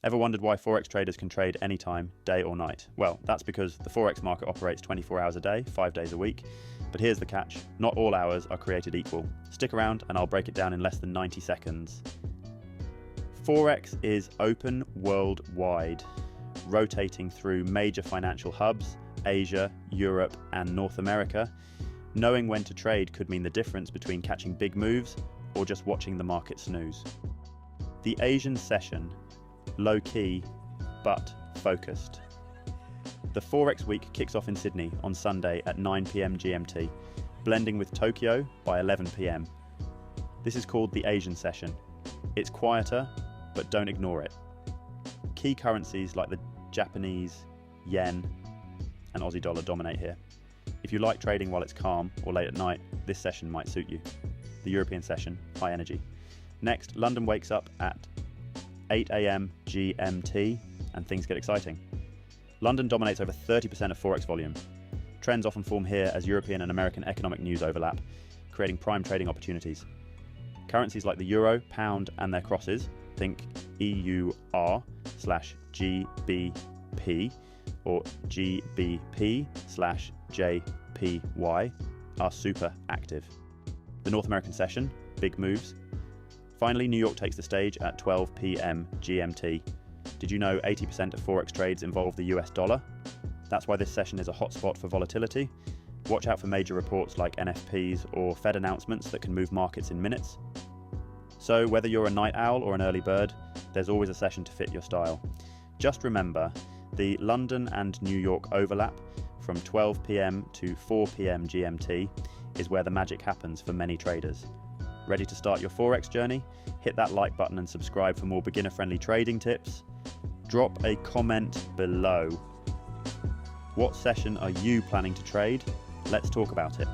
Ever wondered why Forex traders can trade anytime, day or night? Well, that's because the Forex market operates 24 hours a day, 5 days a week. But here's the catch, not all hours are created equal. Stick around and I'll break it down in less than 90 seconds. Forex is open worldwide, rotating through major financial hubs, Asia, Europe, and North America. Knowing when to trade could mean the difference between catching big moves or just watching the market snooze. The Asian session, low-key, but focused. The Forex week kicks off in Sydney on Sunday at 9 PM GMT, blending with Tokyo by 11 PM. This is called the Asian session. It's quieter, but don't ignore it. Key currencies like the Japanese, yen, and Aussie dollar dominate here. If you like trading while it's calm or late at night, this session might suit you. The European session, high energy. Next, London wakes up at 8 AM GMT and things get exciting. London dominates over 30% of Forex volume. Trends often form here as European and American economic news overlap, creating prime trading opportunities. Currencies like the euro, pound, and their crosses, think EUR/GBP or GBP/JPY, are super active. The North American session, big moves. Finally, New York takes the stage at 12 PM GMT. Did you know 80% of Forex trades involve the US dollar? That's why this session is a hotspot for volatility. Watch out for major reports like NFPs or Fed announcements that can move markets in minutes. So whether you're a night owl or an early bird, there's always a session to fit your style. Just remember, the London and New York overlap from 12 PM to 4 PM GMT is where the magic happens for many traders. Ready to start your Forex journey? Hit that like button and subscribe for more beginner-friendly trading tips. Drop a comment below. What session are you planning to trade? Let's talk about it.